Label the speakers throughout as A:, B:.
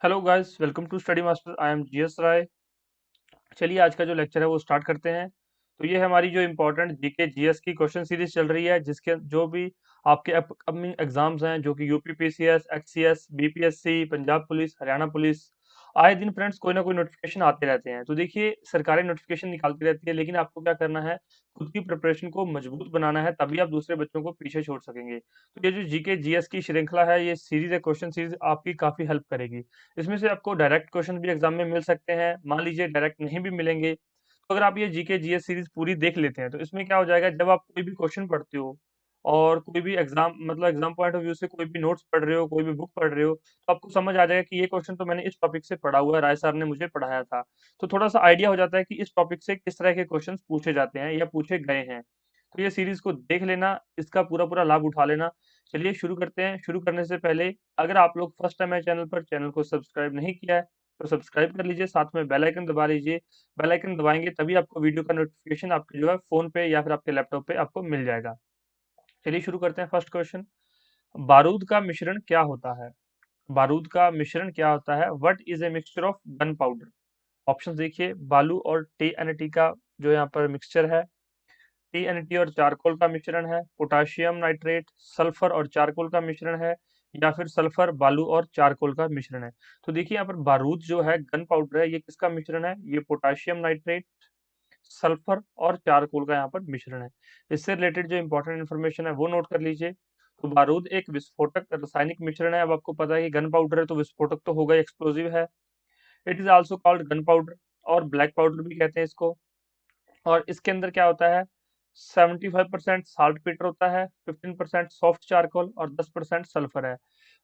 A: Hello guys, welcome to study master. I am GS Rai. चलिए आज का जो लेक्चर है वो स्टार्ट करते हैं। तो ये हमारी जो इम्पोर्टेंट जीके जीएस की क्वेश्चन सीरीज चल रही है, जिसके जो भी आपके अपकमिंग एग्जाम्स हैं, जो कि UP PCS, HCS, BPSC, Punjab police, Haryana police, आए दिन फ्रेंड्स कोई ना कोई नोटिफिकेशन आते रहते हैं। तो देखिए, सरकारें नोटिफिकेशन निकालती रहती है, लेकिन आपको क्या करना है, खुद की प्रिपरेशन को मजबूत बनाना है, तभी आप दूसरे बच्चों को पीछे छोड़ सकेंगे। तो ये जो जीके जीएस की श्रृंखला है, ये सीरीज है, क्वेश्चन सीरीज आपकी काफी हेल्प करेगी। इसमें से आपको डायरेक्ट क्वेश्चन भी एग्जाम में मिल सकते हैं, मान लीजिए डायरेक्ट नहीं भी मिलेंगे, तो अगर आप ये जीके जीएस सीरीज पूरी देख लेते हैं तो इसमें क्या हो जाएगा, जब आप कोई भी क्वेश्चन पढ़ते हो और कोई भी एग्जाम मतलब एग्जाम पॉइंट ऑफ व्यू से कोई भी नोट्स पढ़ रहे हो, कोई भी बुक पढ़ रहे हो, तो आपको समझ आ जाएगा कि ये क्वेश्चन तो मैंने इस टॉपिक से पढ़ा हुआ है, राय सर ने मुझे पढ़ाया था। तो थोड़ा सा आइडिया हो जाता है कि इस टॉपिक से किस तरह के क्वेश्चन पूछे जाते हैं या पूछे गए हैं। तो ये सीरीज को देख लेना, इसका पूरा पूरा लाभ उठा लेना। चलिए शुरू करते हैं। शुरू करने से पहले, अगर आप लोग फर्स्ट टाइम है चैनल पर, चैनल को सब्सक्राइब नहीं किया है तो सब्सक्राइब कर लीजिए, साथ में बेल आइकन दबा लीजिए। बेल आइकन दबाएंगे तभी आपको वीडियो का नोटिफिकेशन आपके जो है फोन पे या फिर आपके लैपटॉप पे आपको मिल जाएगा। चलिए शुरू करते हैं। फर्स्ट क्वेश्चन, बारूद का मिश्रण क्या होता है? बारूद का मिश्रण क्या होता है? What is a mixture of gun powder? Option देखिए, बालू और टीएनटी का जो यहाँ पर मिक्सचर है, टीएनटी और चारकोल का मिश्रण है, पोटाशियम नाइट्रेट, सल्फर और चारकोल का मिश्रण है, या फिर सल्फर, बालू और चारकोल का मिश्रण है। तो देखिए, यहाँ पर बारूद जो है, गन पाउडर है, ये किसका मिश्रण है? ये पोटाशियम नाइट्रेट, सल्फर और चारकोल का यहाँ पर मिश्रण है। इससे रिलेटेड जो इंपॉर्टेंट इन्फॉर्मेशन है वो नोट कर लीजिए। तो बारूद एक विस्फोटक रासायनिक मिश्रण है। अब आपको पता है कि गन पाउडर है तो विस्फोटक तो होगा, एक्सप्लोजिव है। It is also called gun powder, और ब्लैक पाउडर भी कहते हैं इसको। और इसके अंदर क्या होता है, 75% साल्ट पीटर होता है, 15% सॉफ्ट चारकोल और 10% सल्फर है।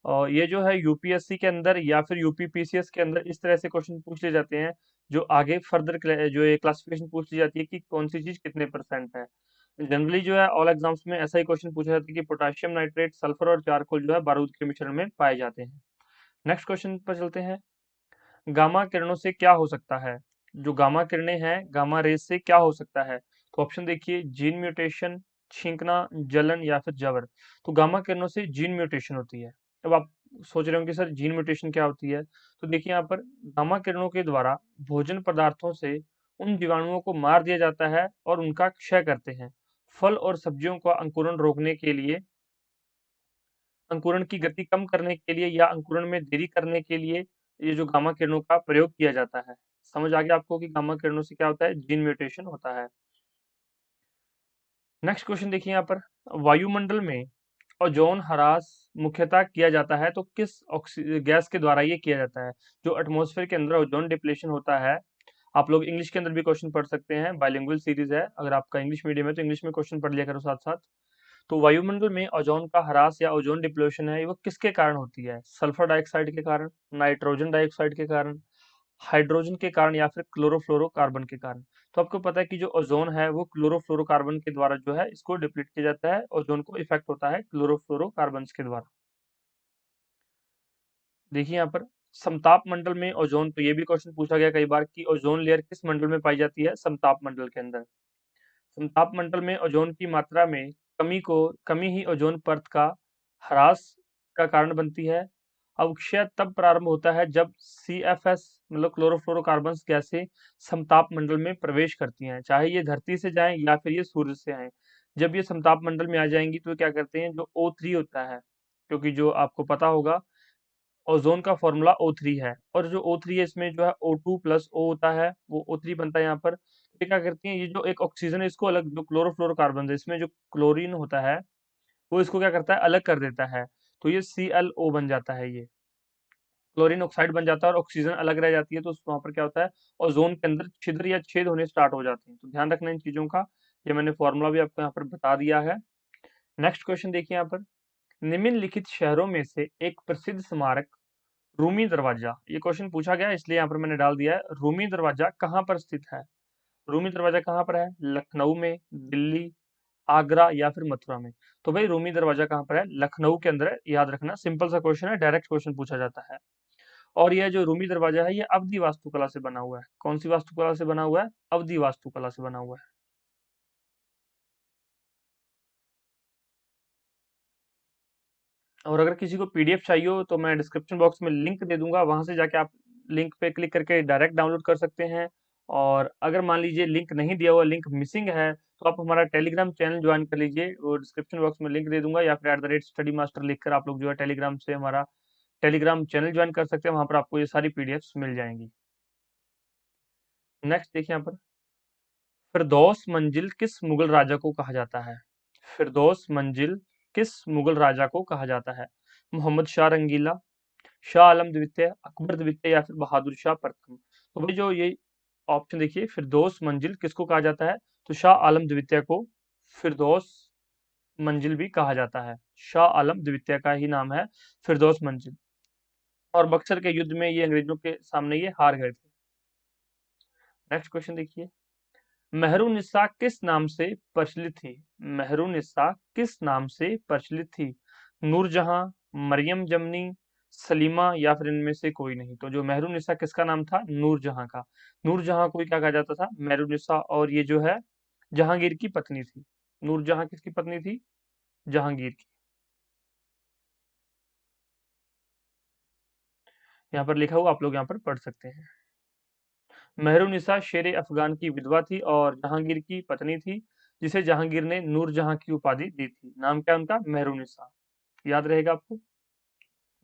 A: और ये जो है यूपीएससी के अंदर या फिर यूपी पीसीएस के अंदर इस तरह से क्वेश्चन पूछ लिए जाते हैं, जो आगे फर्दर जो ये क्लासिफिकेशन पूछ ली जाती है कि कौन सी चीज कितने परसेंट है। जनरली जो है ऑल एग्जाम्स में ऐसा ही क्वेश्चन पूछा जाता है कि पोटाशियम नाइट्रेट, सल्फर और चारकोल जो है बारूद के मिश्रण में पाए जाते हैं। नेक्स्ट क्वेश्चन पर चलते हैं। गामा किरणों से क्या हो सकता है? जो गामा किरणें हैं, गामा रेज से क्या हो सकता है? तो ऑप्शन देखिए, जीन म्यूटेशन, छींकना, जलन या फिर जबर। तो गामा किरणों से जीन म्यूटेशन होती है। अब आप सोच रहे हो कि सर जीन म्यूटेशन क्या होती है? तो देखिए, यहाँ पर गामा किरणों के द्वारा भोजन पदार्थों से उन जीवाणुओं को मार दिया जाता है और उनका क्षय करते हैं। फल और सब्जियों का अंकुरण रोकने के लिए, अंकुरण की गति कम करने के लिए या अंकुरण में देरी करने के लिए ये जो गामा किरणों का प्रयोग किया जाता है। समझ आ गया आपको कि गामा किरणों से क्या होता है, जीन म्यूटेशन होता है। नेक्स्ट क्वेश्चन देखिए यहाँ पर, वायुमंडल में ओजोन ह्रास मुख्यतः किया जाता है तो किस गैस के द्वारा ये किया जाता है? जो एटमॉस्फेयर के अंदर ओजोन डिप्लेशन होता है, आप लोग इंग्लिश के अंदर भी क्वेश्चन पढ़ सकते हैं, बाइलिंगुअल सीरीज है, अगर आपका इंग्लिश मीडियम है तो इंग्लिश में क्वेश्चन पढ़ लिया करो साथ साथ। तो वायुमंडल में ओजोन का ह्रास या ओजोन डिप्लोशन है, वो किसके कारण होती है? सल्फर डाइऑक्साइड के कारण, नाइट्रोजन डाइऑक्साइड के कारण, हाइड्रोजन के कारण, या फिर क्लोरोफ्लोरोकार्बन के कारण। तो आपको पता है कि जो ओजोन है वो क्लोरोफ्लोरोकार्बन के द्वारा जो है इसको डिप्लीट किया जाता है, ओजोन को इफेक्ट होता है क्लोरोफ्लोरोकार्बन के द्वारा। देखिए यहाँ पर, समताप मंडल में ओजोन, तो ये भी क्वेश्चन पूछा गया कई बार कि ओजोन लेयर किस मंडल में पाई जाती है? समताप मंडल के अंदर। समताप मंडल में ओजोन की मात्रा में कमी ही ओजोन परत का ह्रास का कारण बनती है। अवक्षय तब प्रारंभ होता है जब CFS मतलब क्लोरोफ्लोरोकार्बन्स गैसें समताप मंडल में प्रवेश करती हैं, चाहे ये धरती से जाएं या फिर ये सूर्य से आए। जब ये समताप मंडल में आ जाएंगी तो क्या करते हैं, जो O3 होता है, क्योंकि जो आपको पता होगा ओजोन का फॉर्मूला O3 है, और जो O3 है इसमें जो है O2 प्लस O होता है, वो O3 बनता है यहाँ पर। तो ये क्या करती हैं, ये जो एक ऑक्सीजन है इसको अलग, जो क्लोरोफ्लोरोकार्बन है इसमें जो क्लोरीन होता है वो इसको क्या करता है, अलग कर देता है। तो ये ClO बन जाता है, ये क्लोरीन ऑक्साइड बन जाता है और ऑक्सीजन अलग रह जाती है। तो वहां पर क्या होता है, ओजोन के अंदर छिद्र या छेद होने स्टार्ट हो जाते हैं। तो ध्यान रखना इन चीजों का। ये मैंने फॉर्मूला भी आपको यहाँ पर बता दिया है। नेक्स्ट क्वेश्चन देखिए यहाँ पर, निम्नलिखित शहरों में से एक प्रसिद्ध स्मारक रूमी दरवाजा, ये क्वेश्चन पूछा गया इसलिए यहाँ पर मैंने डाल दिया है, रूमी दरवाजा कहाँ पर स्थित है? रूमी दरवाजा कहाँ पर है? लखनऊ में, दिल्ली, आगरा या फिर मथुरा में? तो भाई रूमी दरवाजा कहाँ पर है? लखनऊ के अंदर है, याद रखना। सिंपल सा क्वेश्चन है, डायरेक्ट क्वेश्चन पूछा जाता है। और यह जो रूमी दरवाजा है ये अवधि वास्तुकला से बना हुआ है। कौन सी वास्तुकला से बना हुआ है? अवधि वास्तुकला से बना हुआ है। और अगर किसी को पीडीएफ चाहिए हो तो मैं डिस्क्रिप्शन बॉक्स में लिंक दे दूंगा, वहां से जाके आप लिंक पे क्लिक करके डायरेक्ट डाउनलोड कर सकते हैं। और अगर मान लीजिए लिंक नहीं दिया हुआ, लिंक मिसिंग है, तो आप हमारा टेलीग्राम चैनल ज्वाइन कर लीजिए, वो डिस्क्रिप्शन बॉक्स में लिंक दे दूंगा, या फिर @स्टडी मास्टर लिखकर आप लोग जो है टेलीग्राम से हमारा टेलीग्राम चैनल ज्वाइन कर सकते हैं, वहां पर आपको ये सारी पीडीएफ्स मिल जाएंगी। नेक्स्ट देखिए यहाँ पर, फिरदौस मंजिल किस मुगल राजा को कहा जाता है? फिरदौस मंजिल किस मुगल राजा को कहा जाता है? मोहम्मद शाह रंगीला, शाह आलम द्वितीय, अकबर द्वितीय, या फिर बहादुर शाह प्रथम। तो भाई जो ये ऑप्शन देखिए, फिरदौस मंजिल किसको कहा जाता है? तो शाह आलम द्वितीय को फिरदौस मंजिल भी कहा जाता है। शाह आलम द्वितीय का ही नाम है फिरदौस मंजिल। और बक्सर के युद्ध में ये अंग्रेजों के सामने ये हार गए थे। नेक्स्ट क्वेश्चन देखिए, मेहरुनिसा किस नाम से प्रचलित थी? मेहरुनिसा किस नाम से प्रचलित थी? नूरजहां, मरियम जमनी, सलीमा, या फिर इनमें से कोई नहीं। तो जो मेहरुनिसा किसका नाम था? नूरजहां का। नूरजहां को क्या कहा जाता था? मेहरुनिसा। और ये जो है जहांगीर की पत्नी थी। नूरजहां किसकी पत्नी थी? जहांगीर की। यहाँ पर लिखा हुआ आप लोग यहाँ पर पढ़ सकते हैं। मेहरुनिसा शेर अफगान की विधवा थी और जहांगीर की पत्नी थी, जिसे जहांगीर ने नूरजहां की उपाधि दी थी। नाम क्या है उनका? मेहरुनिसा। याद रहेगा आपको।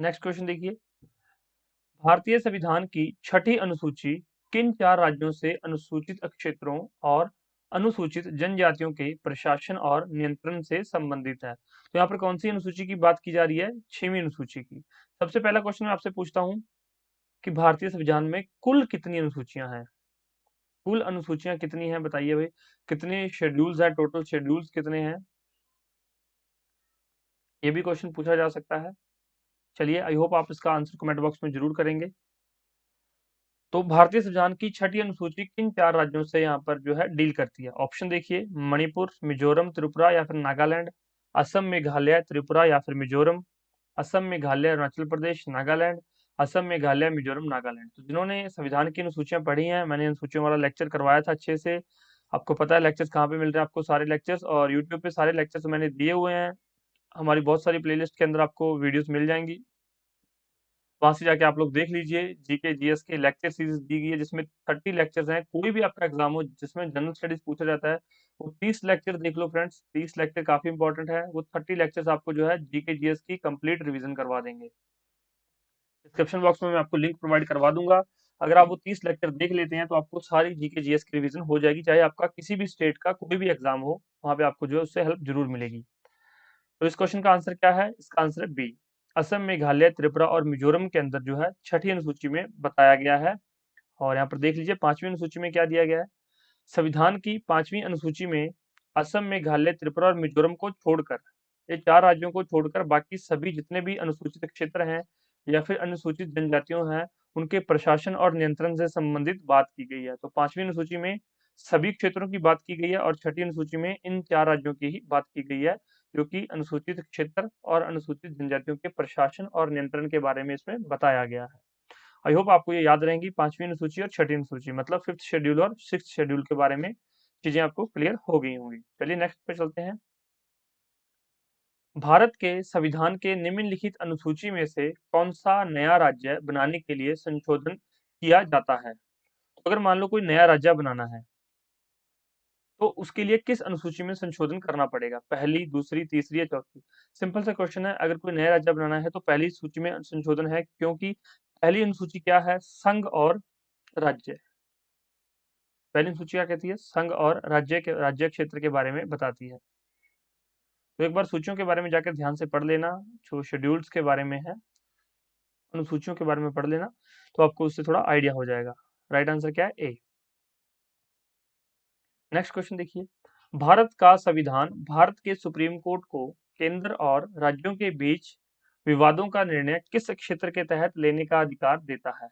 A: नेक्स्ट क्वेश्चन देखिए, भारतीय संविधान की छठी अनुसूची किन चार राज्यों से अनुसूचित क्षेत्रों और अनुसूचित जनजातियों के प्रशासन और नियंत्रण से संबंधित है? तो यहाँ पर कौन सी अनुसूची की बात की जा रही है? छठवीं अनुसूची की। सबसे पहला क्वेश्चन मैं आपसे पूछता हूँ कि भारतीय संविधान में कुल कितनी अनुसूचियां हैं? कुल अनुसूचियां कितनी हैं बताइए भाई। कितने शेड्यूल्स हैं? टोटल शेड्यूल्स कितने हैं? ये भी क्वेश्चन पूछा जा सकता है। चलिए, आई होप आप इसका आंसर कमेंट बॉक्स में जरूर करेंगे। तो भारतीय संविधान की छठी अनुसूची किन चार राज्यों से यहाँ पर जो है डील करती है? ऑप्शन देखिए, मणिपुर, मिजोरम, त्रिपुरा, या फिर नागालैंड। असम, मेघालय, त्रिपुरा, या फिर मिजोरम। असम, मेघालय, अरुणाचल प्रदेश, नागालैंड। असम, मेघालय, मिजोरम, नागालैंड। तो जिन्होंने संविधान की अनुसूचियां पढ़ी हैं, मैंने अनुसूचियों वाला लेक्चर करवाया था अच्छे से। आपको पता है लेक्चर्स कहाँ पे मिल रहे हैं आपको? सारे लेक्चर्स, और यूट्यूब पे सारे लेक्चर्स मैंने दिए हुए हैं। हमारी बहुत सारी प्लेलिस्ट के अंदर आपको वीडियोस मिल जाएंगी, वहां से जाके आप लोग देख लीजिए। जीके जीएस के लेक्चर सीरीज दी गई है, जिसमें 30 लेक्चर्स हैं। कोई भी आपका एग्जाम हो जिसमें जनरल स्टडीज पूछा जाता है, वो 30 लेक्चर देख लो फ्रेंड्स। 30 लेक्चर काफी इंपॉर्टेंट है। वो 30 लेक्चर्स आपको जो है जीके जीएस की कंप्लीट रिवीजन करवा देंगे। डिस्क्रिप्शन बॉक्स में मैं आपको लिंक प्रोवाइड करवा दूंगा। अगर आप वो 30 लेक्चर देख लेते हैं तो आपको सारी जीके जीएस की रिवीजन हो जाएगी, चाहे आपका किसी भी स्टेट का कोई भी एग्जाम हो, वहां पे आपको जो है उससे हेल्प जरूर मिलेगी। तो इस क्वेश्चन का आंसर क्या है? इसका आंसर है बी। असम, मेघालय, त्रिपुरा और मिजोरम के अंदर जो है छठी अनुसूची में बताया गया है। और यहाँ पर देख लीजिए 5वीं अनुसूची में क्या दिया गया है। संविधान की 5वीं अनुसूची में असम, मेघालय, त्रिपुरा और मिजोरम को छोड़कर, ये चार राज्यों को छोड़कर बाकी सभी जितने भी अनुसूचित क्षेत्र हैं या फिर अनुसूचित जनजातियों हैं, उनके प्रशासन और नियंत्रण से संबंधित बात की गई है। तो 5वीं अनुसूची में सभी क्षेत्रों की बात की गई है, और छठी अनुसूची में इन चार राज्यों की ही बात की गई है, जो कि अनुसूचित क्षेत्र और अनुसूचित जनजातियों के प्रशासन और नियंत्रण के बारे में इसमें बताया गया है। आई होप आपको ये याद रहेंगी 5वीं अनुसूची और छठी अनुसूची, मतलब 5th शेड्यूल और 6th शेड्यूल के बारे में चीजें आपको क्लियर हो गई होंगी। चलिए नेक्स्ट पे चलते हैं। भारत के संविधान के निम्नलिखित अनुसूची में से कौन सा नया राज्य बनाने के लिए संशोधन किया जाता है? तो अगर मान लो कोई नया राज्य बनाना है, तो उसके लिए किस अनुसूची में संशोधन करना पड़ेगा? पहली, दूसरी, तीसरी या चौथी? सिंपल सा क्वेश्चन है। अगर कोई नया राज्य बनाना है तो पहली सूची में संशोधन है, क्योंकि पहली अनुसूची क्या है? संघ और राज्य। पहली सूची क्या कहती है? संघ और राज्य क्षेत्र के बारे में बताती है। तो एक बार सूचियों के बारे में जाकर ध्यान से पढ़ लेना, जो शेड्यूल्स के बारे में है, अनुसूचियों के बारे में पढ़ लेना, तो आपको उससे थोड़ा आइडिया हो जाएगा। राइट आंसर क्या है? ए। नेक्स्ट क्वेश्चन देखिए, भारत का संविधान भारत के सुप्रीम कोर्ट को केंद्र और राज्यों के बीच विवादों का निर्णय किस क्षेत्र के तहत लेने का अधिकार देता है?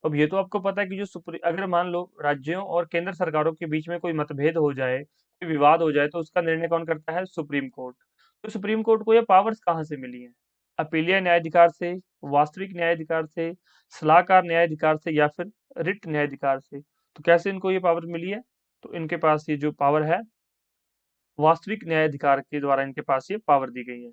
A: अब ये तो आपको पता है कि जो अगर मान लो राज्यों और केंद्र सरकारों के बीच में कोई मतभेद हो जाए, कोई विवाद हो जाए, तो उसका निर्णय कौन करता है? Supreme court. तो सुप्रीम कोर्ट को ये पावर्स कहाँ से मिली है? अपीलीय न्यायाधिकार से, वास्तविक न्यायाधिकार से, सलाहकार न्यायाधिकार से, या फिर रिट न्यायाधिकार से? तो कैसे इनको ये पावर मिली है? तो इनके पास ये जो पावर है, वास्तविक न्यायाधिकार के द्वारा इनके पास ये पावर दी गई है।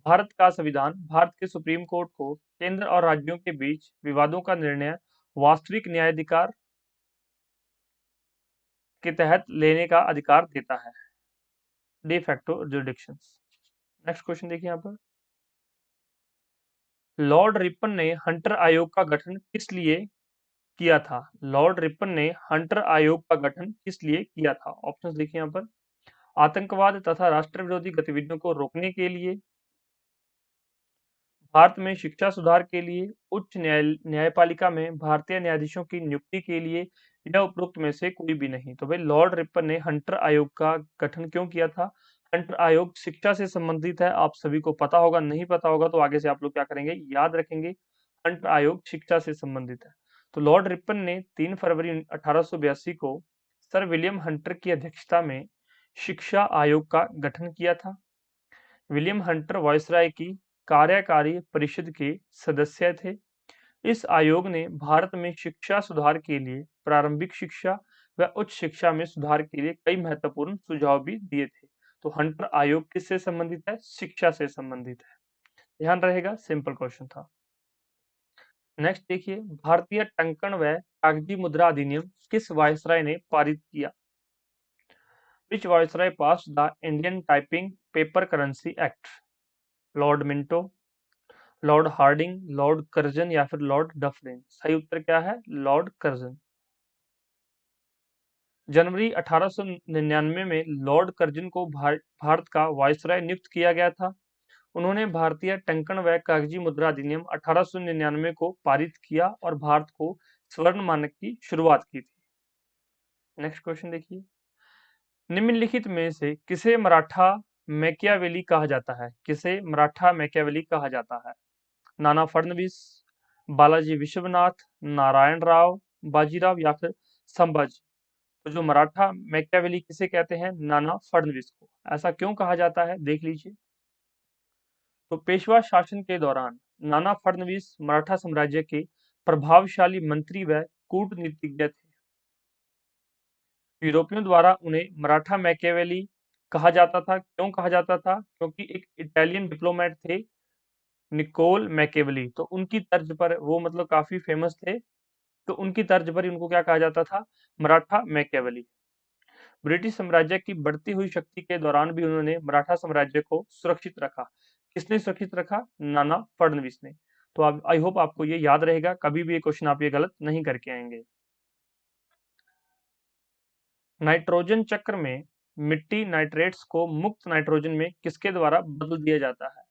A: भारत का संविधान भारत के सुप्रीम कोर्ट को केंद्र और राज्यों के बीच विवादों का निर्णय वास्तविक न्यायाधिकार के तहत लेने का अधिकार देता है, de facto jurisdictions। Next question देखिए यहाँ पर, लॉर्ड रिपन ने हंटर आयोग का गठन किस लिए किया था? लॉर्ड रिपन ने हंटर आयोग का गठन किस लिए किया था? ऑप्शंस देखिए यहाँ पर, आतंकवाद तथा राष्ट्र विरोधी गतिविधियों को रोकने के लिए, भारत में शिक्षा सुधार के लिए, उच्च न्यायपालिका में भारतीय न्यायाधीशों की नियुक्ति के लिए, या उपरोक्त में से कोई भी नहीं। तो भाई लॉर्ड रिपन ने हंटर आयोग का गठन क्यों किया था? हंटर आयोग शिक्षा से संबंधित है, आप सभी को पता होगा, नहीं पता होगा तो आगे से आप लोग क्या करेंगे, याद रखेंगे। हंटर आयोग शिक्षा से संबंधित है। तो लॉर्ड रिपन ने 3 फरवरी 1882 को सर विलियम हंटर की अध्यक्षता में शिक्षा आयोग का गठन किया था। विलियम हंटर वायसराय की कार्यकारी परिषद के सदस्य थे। इस आयोग ने भारत में शिक्षा सुधार के लिए, प्रारंभिक शिक्षा व उच्च शिक्षा में सुधार के लिए कई महत्वपूर्ण सुझाव भी दिए थे। तो हंटर आयोग किससे संबंधित है? शिक्षा से संबंधित है। ध्यान रहेगा, सिंपल क्वेश्चन था। नेक्स्ट देखिए, भारतीय टंकण व कागजी मुद्रा अधिनियम किस वायसराय ने पारित किया? Which viceroy passed the Indian typing paper currency act? Lord Minto, Lord Hardinge, Lord Curzon या फिर लॉर्ड डफरिन? सही उत्तर क्या है? Lord Curzon. जनवरी 1899 में लॉर्ड कर्जन को भारत का वायसराय नियुक्त किया गया था। उन्होंने भारतीय टंकण व कागजी मुद्रा अधिनियम 1899 को पारित किया और भारत को स्वर्ण मानक की शुरुआत की थी। नेक्स्ट क्वेश्चन देखिए, निम्नलिखित में से किसे मराठा मैकियावेली कहा जाता है? किसे मराठा मैकियावेली कहा जाता है? नाना फडणवीस, बालाजी विश्वनाथ, नारायण राव, बाजीराव या फिर संभाजी? तो जो मराठा मैकियावेली किसे कहते हैं? नाना फडणवीस को। ऐसा क्यों कहा जाता है, देख लीजिए। तो पेशवा शासन के दौरान नाना फडणवीस मराठा साम्राज्य के प्रभावशाली मंत्री व कूटनीतिज्ञ थे। यूरोपियों द्वारा उन्हें मराठा मैकियावेली कहा जाता था। क्यों कहा जाता था? क्योंकि एक इटालियन डिप्लोमेट थे निकोल मैकियावेली, तो उनकी तर्ज पर वो मतलब काफी फेमस थे, तो उनकी तर्ज पर ही उनको क्या कहा जाता था? मराठा मैकियावेली। ब्रिटिश साम्राज्य की बढ़ती हुई शक्ति के दौरान भी उन्होंने मराठा साम्राज्य को सुरक्षित रखा। किसने सुरक्षित रखा? नाना फडणवीस ने। तो आप, आई होप आपको ये याद रहेगा, कभी भी ये क्वेश्चन आप ये गलत नहीं करके आएंगे। नाइट्रोजन चक्र में मिट्टी नाइट्रेट्स को मुक्त नाइट्रोजन में किसके द्वारा बदल दिया जाता है?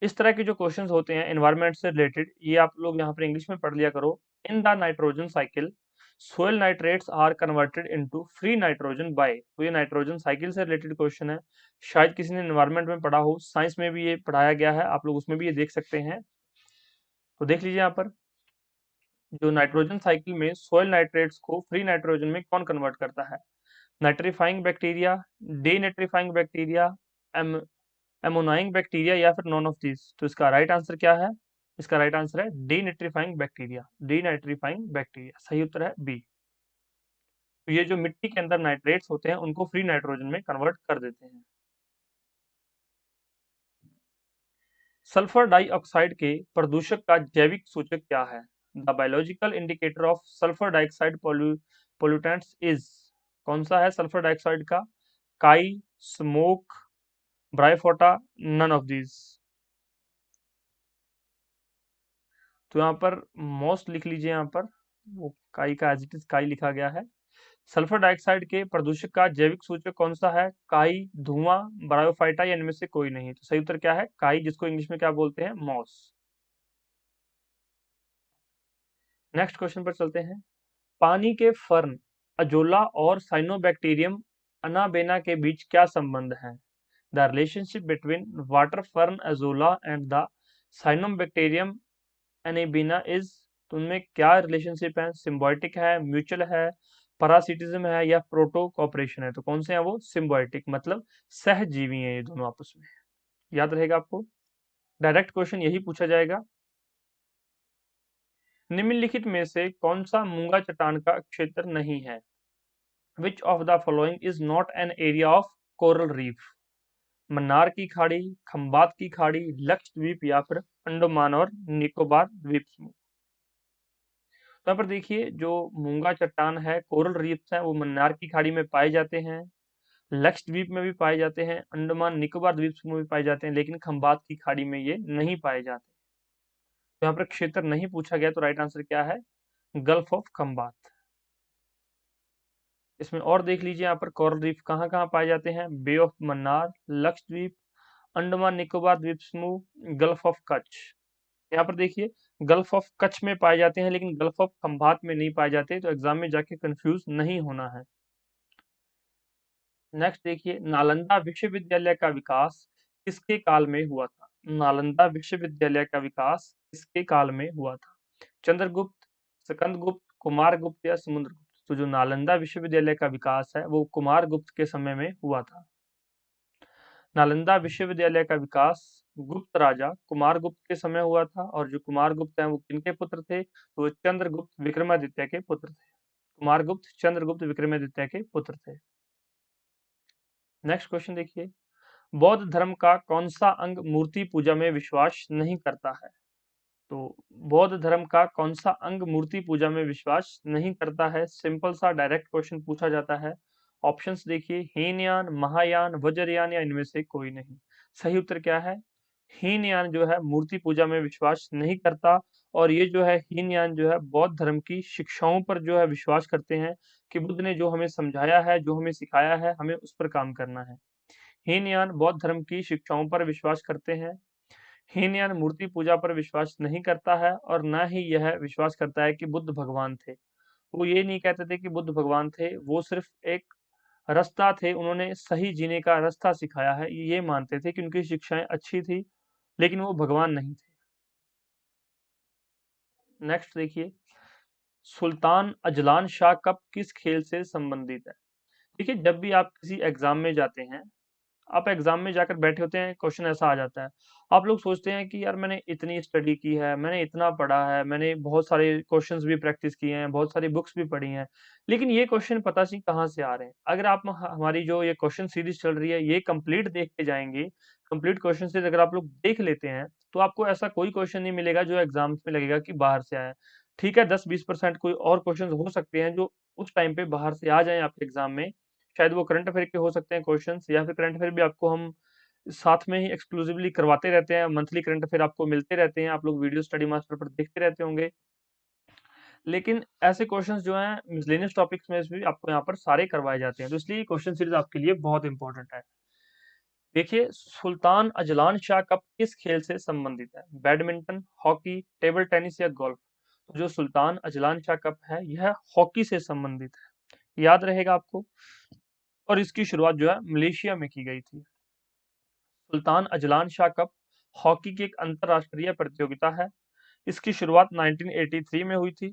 A: इस तरह के जो क्वेश्चंस होते हैं एनवायरनमेंट से रिलेटेड, ये आप लोग यहाँ पर इंग्लिश में पढ़ लिया करो। In the nitrogen cycle soil nitrates are converted into free nitrogen by. तो ये नाइट्रोजन साइकिल से रिलेटेड क्वेश्चन है, शायद किसी ने एनवायरनमेंट में पढ़ा हो, साइंस में भी ये पढ़ाया गया है, आप लोग उसमें भी ये देख सकते हैं। तो देख लीजिए यहाँ पर, जो नाइट्रोजन साइकिल में सोयल नाइट्रेट्स को फ्री नाइट्रोजन में कौन कन्वर्ट करता है? Nitrifying bacteria, denitrifying bacteria, ammonifying bacteria या फिर नॉन ऑफ दिस? तो इसका राइट आंसर क्या है? इसका राइट आंसर है डीनाइट्रीफाइंग बैक्टीरिया। डीनाइट्रीफाइंग बैक्टीरिया सही उत्तर है बी। तो ये जो मिट्टी के अंदर नाइट्रेट्स होते हैं उनको फ्री नाइट्रोजन में कन्वर्ट कर देते हैं। सल्फर डाइऑक्साइड के प्रदूषक का जैविक सूचक क्या है? The biological indicator of sulphur dioxide pollutants is? कौन सा है सल्फर डाइऑक्साइड का? काई, स्मोक, ब्राइफोटा, नन ऑफ दीज? तो यहाँ पर मोस्ट लिख लीजिए, यहाँ पर वो काई का एज इट इज काई लिखा गया है। सल्फर डाइऑक्साइड के प्रदूषक का जैविक सूचक कौन सा है? काई, धुआं, ब्रायोफाइटा या इनमें से कोई नहीं? तो सही उत्तर क्या है? काई, जिसको इंग्लिश में क्या बोलते हैं? मॉस। नेक्स्ट क्वेश्चन पर चलते हैं, पानी के फर्न अजोला और साइनोबैक्टीरियम अनाबेना के बीच क्या संबंध है? The relationship between water fern azolla and the cyanobacterium anabaena is? तो उनमें क्या रिलेशनशिप है? सिम्बायोटिक है, म्यूचुअल है, पैरासिटिज्म है या प्रोटो कॉपरेशन है? तो कौन से हैं वो? सिम्बायोटिक, मतलब सहजीवी हैं ये दोनों आपस में। याद रहेगा आपको, डायरेक्ट क्वेश्चन यही पूछा जाएगा। निम्नलिखित में से कौन सा मूंगा चट्टान का क्षेत्र नहीं है? Which of the following is not an area of coral reef? Mannar की खाड़ी, खंबात की खाड़ी, लक्षद्वीप या फिर अंडमान और निकोबार द्वीप समूह। तो यहाँ पर देखिए जो मूंगा चट्टान है, कोरल रीफ्स हैं, वो मन्नार की खाड़ी में पाए जाते हैं, लक्षद्वीप में भी पाए जाते हैं, अंडमान निकोबार द्वीप समूह में पाए जाते हैं, लेकिन खंबात की खाड़ी में ये नहीं पाए जाते। तो यहाँ पर क्षेत्र नहीं पूछा गया, तो राइट आंसर क्या है? Gulf of Khambhat. इसमें और देख लीजिए यहाँ पर कोरल रीफ कहाँ कहाँ पाए जाते हैं? बे ऑफ मन्नार, लक्षद्वीप, अंडमान निकोबार द्वीप समूह, गल्फ ऑफ कच्छ। यहाँ पर देखिए गल्फ ऑफ कच्छ में पाए जाते हैं, लेकिन गल्फ ऑफ खंबात में नहीं पाए जाते, तो एग्जाम में जाके कंफ्यूज नहीं होना है। नेक्स्ट देखिए, नालंदा विश्वविद्यालय का विकास किसके काल में हुआ था? नालंदा विश्वविद्यालय का विकास किसके काल में हुआ था? चंद्रगुप्त, स्कंदगुप्त, कुमारगुप्त या समुद्रगुप्त? तो जो नालंदा विश्वविद्यालय का विकास है वो कुमारगुप्त के समय में हुआ था। नालंदा विश्वविद्यालय का विकास गुप्त राजा कुमारगुप्त के समय हुआ था, और जो कुमारगुप्त हैं वो किनके पुत्र थे? तो वो चंद्रगुप्त विक्रमादित्य के पुत्र थे। कुमारगुप्त चंद्रगुप्त विक्रमादित्य के पुत्र थे। नेक्स्ट क्वेश्चन देखिए, बौद्ध धर्म का कौन सा अंग मूर्ति पूजा में विश्वास नहीं करता है? तो बौद्ध धर्म का कौन सा अंग मूर्ति पूजा में विश्वास नहीं करता है? सिंपल सा डायरेक्ट क्वेश्चन पूछा जाता है। ऑप्शंस देखिए, हीनयान, महायान, वज्रयान या इनमें से कोई नहीं। सही उत्तर क्या है? हीनयान जो है मूर्ति पूजा में विश्वास नहीं करता, और ये जो है हीनयान जो है बौद्ध धर्म की शिक्षाओं पर जो है विश्वास करते हैं कि बुद्ध ने जो हमें समझाया है, जो हमें सिखाया है, हमें उस पर काम करना है। हीनयान बौद्ध धर्म की शिक्षाओं पर विश्वास करते हैं। हीनयान मूर्ति पूजा पर विश्वास नहीं करता है, और न ही यह विश्वास करता है कि बुद्ध भगवान थे। वो ये नहीं कहते थे कि बुद्ध भगवान थे, वो सिर्फ एक रास्ता थे, उन्होंने सही जीने का रास्ता सिखाया है, ये मानते थे कि उनकी शिक्षाएं अच्छी थी, लेकिन वो भगवान नहीं थे। नेक्स्ट देखिए, सुल्तान अजलान शाह कप किस खेल से संबंधित है? देखिए जब भी आप किसी एग्जाम में जाते हैं, आप एग्जाम में जाकर बैठे होते हैं, क्वेश्चन ऐसा आ जाता है, आप लोग सोचते हैं कि यार मैंने इतनी स्टडी की है, मैंने इतना पढ़ा है, मैंने बहुत सारे क्वेश्चंस भी प्रैक्टिस किए हैं, बहुत सारी बुक्स भी पढ़ी हैं, लेकिन ये क्वेश्चन पता नहीं कहाँ से आ रहे हैं। अगर आप हमारी जो ये क्वेश्चन सीरीज चल रही है ये कंप्लीट देख के जाएंगे, कंप्लीट क्वेश्चन सीरीज अगर आप लोग देख लेते हैं, तो आपको ऐसा कोई क्वेश्चन नहीं मिलेगा जो एग्जाम्स में लगेगा कि बाहर से आया है। ठीक है, 10-20% कोई और क्वेश्चन हो सकते हैं जो उस टाइम पे बाहर से आ जाएं आपके एग्जाम में, शायद वो करंट अफेयर के हो सकते हैं क्वेश्चंस, या फिर करंट अफेयर भी आपको हम साथ में ही एक्सक्लूसिवली करवाते रहते हैं, मंथली करंट अफेयर आपको मिलते रहते हैं, आप लोग वीडियो स्टडी मास्टर पर देखते रहते होंगे। लेकिन ऐसे क्वेश्चंस जो हैं मिसलेनियस टॉपिक्स में भी आपको यहाँ पर सारे करवाए जाते हैं, तो इसलिए ये क्वेश्चन सीरीज आपके लिए बहुत इंपॉर्टेंट है। देखिए, सुल्तान अजलान शाह कप किस खेल से संबंधित है? बैडमिंटन, हॉकी, टेबल टेनिस या गोल्फ? तो जो सुल्तान अजलान शाह कप है यह हॉकी से संबंधित है, याद रहेगा आपको। और इसकी शुरुआत जो है मलेशिया में की गई थी। Sultan Azlan Shah cup hockey की एक अंतरराष्ट्रीय प्रतियोगिता है। इसकी शुरुआत 1983 में हुई थी।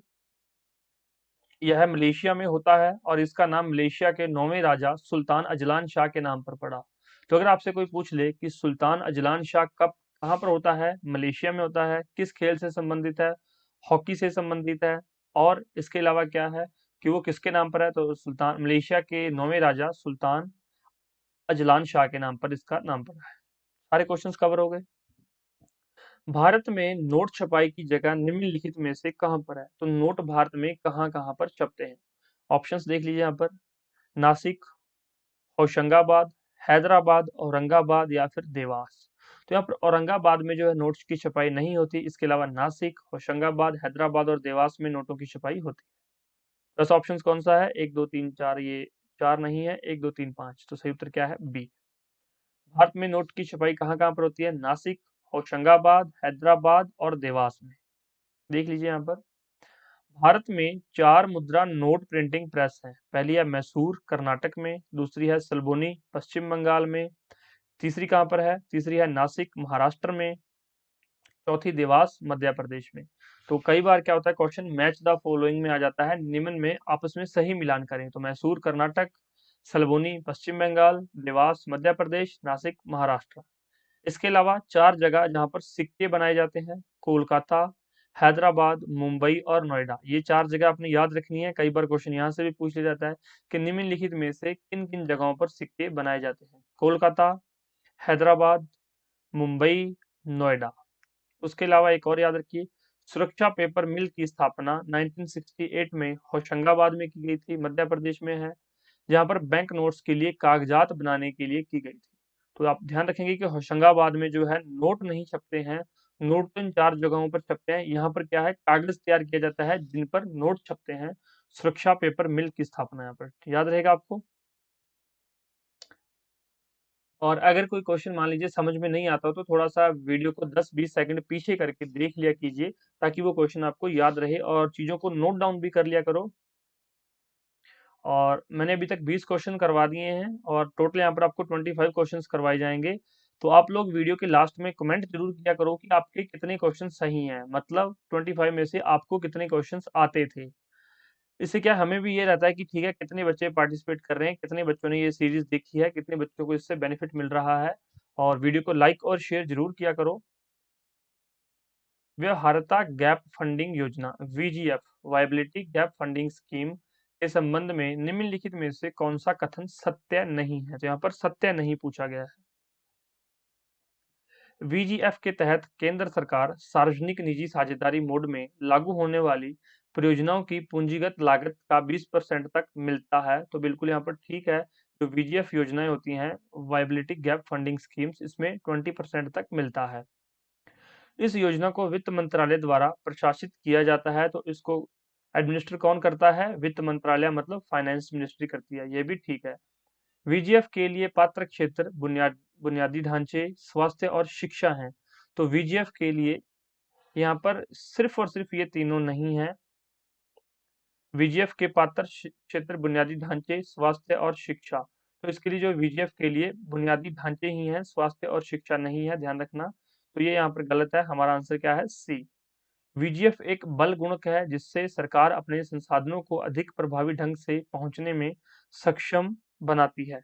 A: यह मलेशिया में होता है, और इसका नाम मलेशिया के 9वें राजा सुल्तान अजलान शाह के नाम पर पड़ा। तो अगर आपसे कोई पूछ ले कि सुल्तान अजलान शाह कप कहाँ पर होता है, मलेशिया में होता है, किस खेल से संबंधित है, हॉकी से संबंधित है, और इसके अलावा क्या है कि वो किसके नाम पर है, तो सुल्तान मलेशिया के 9वें राजा सुल्तान अजलान शाह के नाम पर इसका नाम पड़ा है। सारे क्वेश्चंस कवर हो गए। भारत में नोट छपाई की जगह निम्नलिखित में से कहां पर है? तो नोट भारत में कहां कहां पर छपते हैं? ऑप्शंस देख लीजिए यहाँ पर, नासिक, होशंगाबाद, हैदराबाद, औरंगाबाद या फिर देवास। तो यहाँ पर औरंगाबाद में जो है नोट्स की छपाई नहीं होती, इसके अलावा नासिक, होशंगाबाद, हैदराबाद और देवास में नोटों की छपाई होती है। बस ऑप्शन कौन सा है? 1 2 3 4, ये चार नहीं है, 1 2 3 5, तो सही उत्तर क्या है? बी। भारत में नोट की छपाई कहाँ कहाँ पर होती है? नासिक, होशंगाबाद, हैदराबाद और देवास में। देख लीजिए यहाँ पर, भारत में 4 मुद्रा नोट प्रिंटिंग प्रेस हैं। पहली है मैसूर कर्नाटक में, दूसरी है सल्बोनी पश्चिम बंगाल में, तीसरी कहाँ पर है? तीसरी है नासिक महाराष्ट्र में, चौथी देवास मध्य प्रदेश में। तो कई बार क्या होता है, क्वेश्चन मैच द फॉलोइंग में आ जाता है, निम्न में आपस में सही मिलान करें। तो मैसूर कर्नाटक, सल्बोनी पश्चिम बंगाल, देवास मध्य प्रदेश, नासिक महाराष्ट्र। इसके अलावा 4 जगह जहाँ पर सिक्के बनाए जाते हैं, कोलकाता, हैदराबाद, मुंबई और नोएडा। ये 4 जगह आपने याद रखनी है, कई बार क्वेश्चन यहाँ से भी पूछ लिया जाता है कि निम्नलिखित में से किन किन जगहों पर सिक्के बनाए जाते हैं? कोलकाता, हैदराबाद, मुंबई, नोएडा। उसके अलावा एक और याद रखिए, सुरक्षा पेपर मिल की स्थापना 1968 में होशंगाबाद में की गई थी, मध्य प्रदेश में है, जहां पर बैंक नोट्स के लिए कागजात बनाने के लिए की गई थी। तो आप ध्यान रखेंगे कि होशंगाबाद में जो है नोट नहीं छपते हैं, नोट तो इन 4 जगहों पर छपते हैं, यहाँ पर क्या है, कागज तैयार किया जाता है जिन पर नोट छपते हैं। सुरक्षा पेपर मिल की स्थापना यहाँ पर याद रहेगा आपको। और अगर कोई क्वेश्चन मान लीजिए समझ में नहीं आता हो तो थोड़ा सा वीडियो को 10-20 सेकंड पीछे करके देख लिया कीजिए, ताकि वो क्वेश्चन आपको याद रहे, और चीजों को नोट डाउन भी कर लिया करो। और मैंने अभी तक 20 क्वेश्चन करवा दिए हैं, और टोटल यहाँ पर आपको 25 क्वेश्चंस करवाए जाएंगे। तो आप लोग वीडियो के लास्ट में कमेंट जरूर किया करो कि आपके कितने क्वेश्चन सही हैं, मतलब 25 में से आपको कितने क्वेश्चंस आते थे। इससे क्या हमें भी ये रहता है कि ठीक है, कितने बच्चे पार्टिसिपेट कर रहे हैं, कितने बच्चों ने ये सीरीज देखी है, कितने बच्चों को इससे बेनिफिट मिल रहा है। और वीडियो को लाइक और शेयर जरूर किया करो। व्यवहार्यता गैप फंडिंग योजना VGF, viability gap funding scheme के संबंध में निम्नलिखित में से कौन सा कथन सत्य नहीं है? तो यहाँ पर सत्य नहीं पूछा गया है। वीजीएफ के तहत केंद्र सरकार सार्वजनिक निजी साझेदारी मोड में लागू होने वाली परियोजनाओं की पूंजीगत लागत का 20% तक मिलता है। तो बिल्कुल यहाँ पर ठीक है, जो वीजीएफ योजनाएं होती हैं, वायबिलिटी गैप फंडिंग स्कीम्स, इसमें 20% तक मिलता है। इस योजना को वित्त मंत्रालय द्वारा प्रशासित किया जाता है। तो इसको एडमिनिस्टर कौन करता है? वित्त मंत्रालय, मतलब फाइनेंस मिनिस्ट्री करती है, ये भी ठीक है। वीजीएफ के लिए पात्र क्षेत्र बुनियादी ढांचे, स्वास्थ्य और शिक्षा हैं। तो वीजीएफ के लिए यहाँ पर सिर्फ और सिर्फ ये तीनों नहीं है। वीजीएफ के पात्र क्षेत्र बुनियादी ढांचे, स्वास्थ्य और शिक्षा। तो इसके लिए जो वीजीएफ के लिए बुनियादी ढांचे ही हैं, स्वास्थ्य और शिक्षा नहीं है, ध्यान रखना। तो ये यहाँ पर गलत है, हमारा आंसर क्या है? सी। वीजीएफ एक बल गुणक है जिससे सरकार अपने संसाधनों को अधिक प्रभावी ढंग से पहुंचने में सक्षम बनाती है।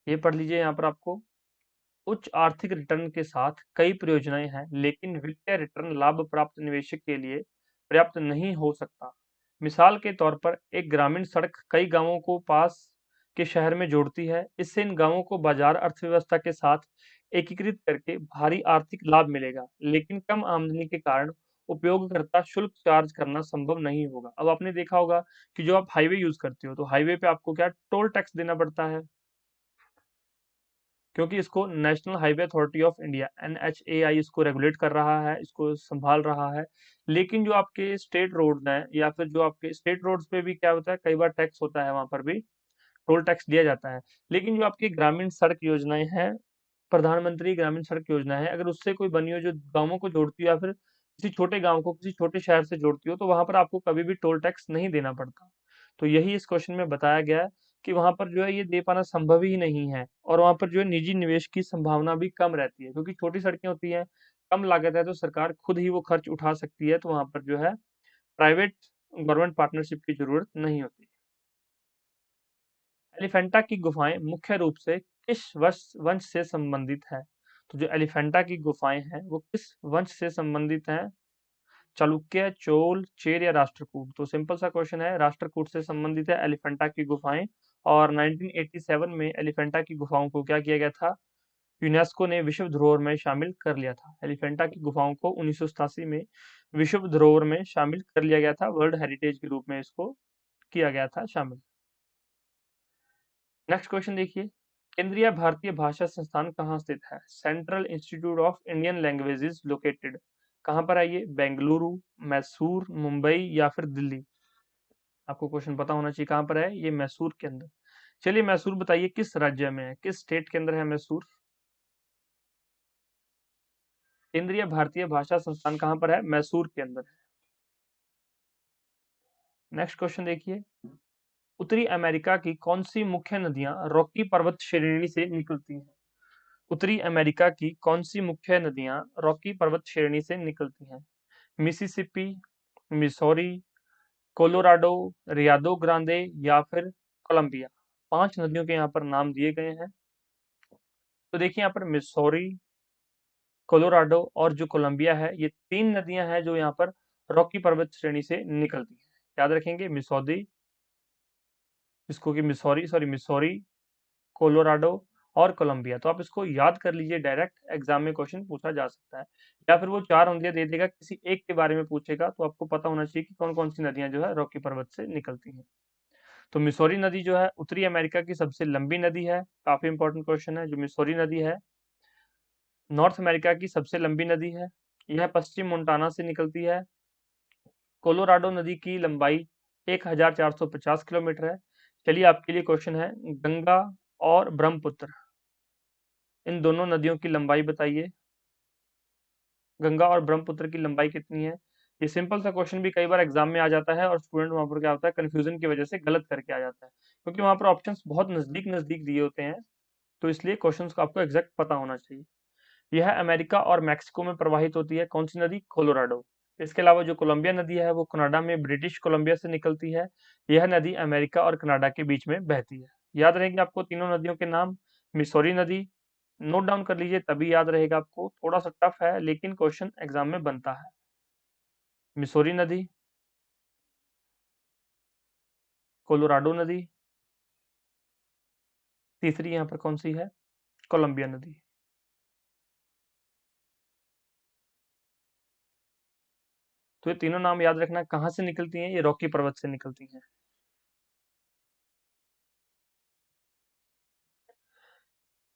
A: ये पढ़ लीजिए यहाँ पर आपको। उच्च आर्थिक रिटर्न के साथ कई परियोजनाएं हैं, लेकिन वित्तीय रिटर्न लाभ प्राप्त निवेशक के लिए पर्याप्त नहीं हो सकता। मिसाल के तौर पर एक ग्रामीण सड़क कई गांवों को पास के शहर में जोड़ती है। इससे इन गांवों को बाजार अर्थव्यवस्था के साथ एकीकृत करके भारी आर्थिक लाभ मिलेगा, लेकिन कम आमदनी के कारण उपयोगकर्ता शुल्क चार्ज करना संभव नहीं होगा। अब आपने देखा होगा कि जो आप हाईवे यूज करते हो, तो हाईवे पे आपको क्या टोल टैक्स देना पड़ता है, क्योंकि इसको national highway authority of India NHAI इसको रेगुलेट कर रहा है, इसको संभाल रहा है। लेकिन जो आपके स्टेट रोड हैं, या फिर जो आपके स्टेट रोड्स पे भी क्या होता है, कई बार टैक्स होता है, वहां पर भी टोल टैक्स दिया जाता है। लेकिन जो आपकी ग्रामीण सड़क योजनाएं हैं, प्रधानमंत्री ग्रामीण सड़क योजना है, अगर उससे कोई बनी हो जो गांवों को जोड़ती हो, या फिर किसी छोटे गांव को किसी छोटे शहर से जोड़ती हो, तो वहां पर आपको कभी भी टोल टैक्स नहीं देना पड़ता। तो यही इस क्वेश्चन में बताया गया है कि वहां पर जो है ये दे पाना संभव ही नहीं है, और वहां पर जो है निजी निवेश की संभावना भी कम रहती है, क्योंकि छोटी सड़कें होती हैं, कम लागत है, तो सरकार खुद ही वो खर्च उठा सकती है। तो वहां पर जो है प्राइवेट गवर्नमेंट पार्टनरशिप की जरूरत नहीं होती। एलिफेंटा की गुफाएं मुख्य रूप से किस वंश वंश से संबंधित है? तो जो एलिफेंटा की गुफाएं हैं वो किस वंश से संबंधित हैं? चालुक्य, चोल, चेर या राष्ट्रकूट? तो सिंपल सा क्वेश्चन है, राष्ट्रकूट से संबंधित है एलिफेंटा की गुफाएं। और 1987 में एलिफेंटा की गुफाओं को क्या किया गया था? यूनेस्को ने विश्व धरोहर में शामिल कर लिया था। एलिफेंटा की गुफाओं को 1987 में विश्व धरोहर में शामिल कर लिया गया था, वर्ल्ड हेरिटेज के रूप में इसको किया गया था शामिल। नेक्स्ट क्वेश्चन देखिए, केंद्रीय भारतीय भाषा संस्थान कहाँ स्थित है? Central institute of Indian languages located कहाँ पर है? ये बेंगलुरु, मैसूर, मुंबई या फिर दिल्ली? आपको क्वेश्चन पता होना चाहिए, कहाँ पर है ये? मैसूर के अंदर। चलिए मैसूर बताइए किस राज्य में है, किस स्टेट के अंदर है मैसूर? केंद्रीय भारतीय भाषा संस्थान कहाँ पर है? मैसूर के अंदर है। नेक्स्ट क्वेश्चन देखिए, उत्तरी अमेरिका की कौन सी मुख्य नदियां रॉकी पर्वत श्रेणी से निकलती हैं? उत्तरी अमेरिका की कौन सी मुख्य नदियां रॉकी पर्वत श्रेणी से निकलती हैं? मिसिसिपी, मिसौरी, कोलोराडो, रियादो ग्रांडे या फिर कोलंबिया? 5 नदियों के यहाँ पर नाम दिए गए हैं। तो देखिए यहाँ पर मिसौरी, कोलोराडो और जो कोलंबिया है, ये 3 नदियां हैं जो यहाँ पर रॉकी पर्वत श्रेणी से निकलती हैं। याद रखेंगे, मिसौरी, इसको कि मिसौरी, सॉरी मिसौरी, कोलोराडो और कोलंबिया। तो आप इसको याद कर लीजिए, डायरेक्ट एग्जाम में क्वेश्चन पूछा जा सकता है। या फिर वो 4 नदियाँ दे देगा, किसी एक के बारे में पूछेगा, तो आपको पता होना चाहिए कि कौन-कौन सी नदियाँ जो है रॉकी पर्वत से निकलती हैं। तो मिसौरी नदी जो है उत्तरी अमेरिका की सबसे लंबी नदी है, काफी इंपॉर्टेंट क्वेश्चन है। जो मिसौरी नदी है नॉर्थ अमेरिका की सबसे लंबी नदी है। यह पश्चिम मोंटाना से निकलती है। कोलोराडो नदी की लंबाई 1450 किलोमीटर है। चलिए आपके लिए क्वेश्चन है, गंगा और ब्रह्मपुत्र इन दोनों नदियों की लंबाई बताइए। गंगा और ब्रह्मपुत्र की लंबाई कितनी है? ये सिंपल सा क्वेश्चन भी कई बार एग्जाम में आ जाता है और स्टूडेंट वहां पर क्या होता है, कंफ्यूजन की वजह से गलत करके आ जाता है, क्योंकि वहां पर ऑप्शंस बहुत नजदीक नजदीक दिए होते हैं। तो इसलिए क्वेश्चंस को आपको एग्जैक्ट पता होना चाहिए। यह अमेरिका और मैक्सिको में प्रवाहित होती है। कौन सी नदी? कोलोराडो। इसके अलावा जो कोलंबिया नदी है वो कनाडा में ब्रिटिश कोलंबिया से निकलती है। यह नदी अमेरिका और कनाडा के बीच में बहती है। याद रहेंगे आपको तीनों नदियों के नाम। मिसौरी नदी, नोट डाउन कर लीजिए तभी याद रहेगा आपको, थोड़ा सा टफ है लेकिन क्वेश्चन एग्जाम में बनता है। मिसौरी नदी, कोलोराडो नदी, तीसरी यहाँ पर कौन सी है? कोलंबिया नदी। तो ये तीनों नाम याद रखना, कहाँ से निकलती हैं? ये रॉकी पर्वत से निकलती हैं।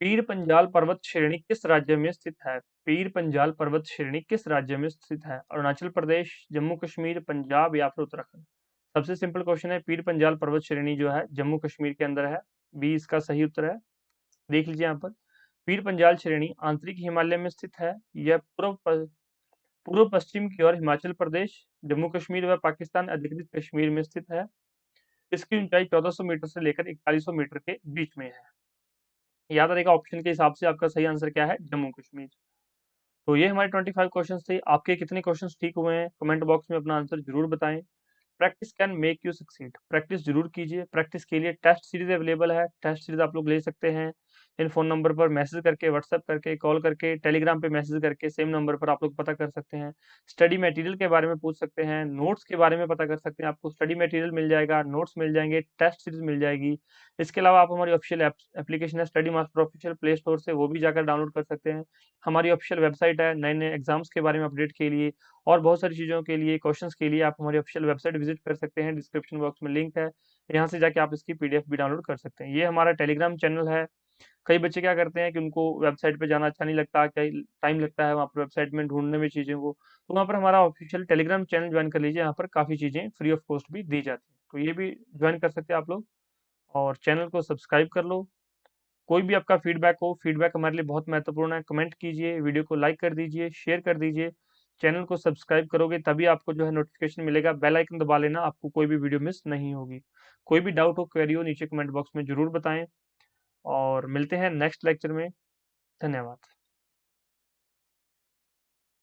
A: पीर पंजाल पर्वत श्रेणी किस राज्य में स्थित है? पीर पंजाल पर्वत श्रेणी किस राज्य में स्थित है? अरुणाचल प्रदेश, जम्मू कश्मीर, पंजाब या फिर उत्तराखंड? सबसे सिंपल क्वेश्चन है, पीर पंजाल पर्वत श्रेणी जो है जम्मू कश्मीर के अंदर है। बी इसका सही उत्तर है। देख लीजिए यहाँ पर, पीर पंजाल श्रेणी आंतरिक हिमालय में स्थित है। यह पूर्व पश्चिम की ओर हिमाचल प्रदेश, जम्मू कश्मीर व पाकिस्तान अधिकृत कश्मीर में स्थित है। इसकी ऊंचाई 1400 मीटर से लेकर 4100 मीटर के बीच में है। याद रहेगा ऑप्शन के हिसाब से आपका सही आंसर क्या है? जम्मू कश्मीर। तो ये हमारे 25 क्वेश्चंस थे। आपके कितने क्वेश्चंस ठीक हुए हैं कमेंट बॉक्स में अपना आंसर जरूर बताएं। Practice can make you succeed. Practice जरूर कीजिए। प्रैक्टिस के लिए टेस्ट सीरीज अवेलेबल है। टेस्ट सीरीज आप लोग ले सकते हैं इन फोन नंबर पर मैसेज करके, व्हाट्सएप करके, कॉल करके, टेलीग्राम पे मैसेज करके, सेम नंबर पर आप लोग पता कर सकते हैं। स्टडी मटेरियल के बारे में पूछ सकते हैं, नोट्स के बारे में पता कर सकते हैं। आपको स्टडी मटेरियल मिल जाएगा, नोट्स मिल जाएंगे, टेस्ट सीरीज मिल जाएगी। इसके अलावा आप हमारी ऑफिशियल एप्लीकेशन है study master official, play store से वो भी जाकर डाउनलोड कर सकते हैं। हमारी ऑफिशियल वेबसाइट है नए नए एग्जाम्स के बारे में अपडेट के लिए और बहुत सारी चीज़ों के लिए, क्वेश्चंस के लिए आप हमारी ऑफिशियल वेबसाइट विजिट कर सकते हैं। डिस्क्रिप्शन बॉक्स में लिंक है, यहाँ से जाके आप इसकी पीडीएफ भी डाउनलोड कर सकते हैं। ये हमारा टेलीग्राम चैनल है। कई बच्चे क्या करते हैं कि उनको वेबसाइट पे जाना अच्छा नहीं लगता, कई टाइम लगता है वहाँ पर वेबसाइट में ढूंढने में चीज़ों को, तो वहाँ पर हमारा ऑफिशियल टेलीग्राम चैनल ज्वाइन कर लीजिए। यहाँ पर काफ़ी चीज़ें फ्री ऑफ कॉस्ट भी दी जाती है, तो ये भी ज्वाइन कर सकते हैं आप लोग। और चैनल को सब्सक्राइब कर लो। कोई भी आपका फीडबैक हो, फीडबैक हमारे लिए बहुत महत्वपूर्ण है। कमेंट कीजिए, वीडियो को लाइक कर दीजिए, शेयर कर दीजिए। चैनल को सब्सक्राइब करोगे तभी आपको जो है नोटिफिकेशन मिलेगा। बेल आइकन दबा लेना, आपको कोई भी वीडियो मिस नहीं होगी। कोई भी डाउट हो, क्वेरी हो, नीचे कमेंट बॉक्स में जरूर बताएं और मिलते हैं नेक्स्ट लेक्चर में। धन्यवाद।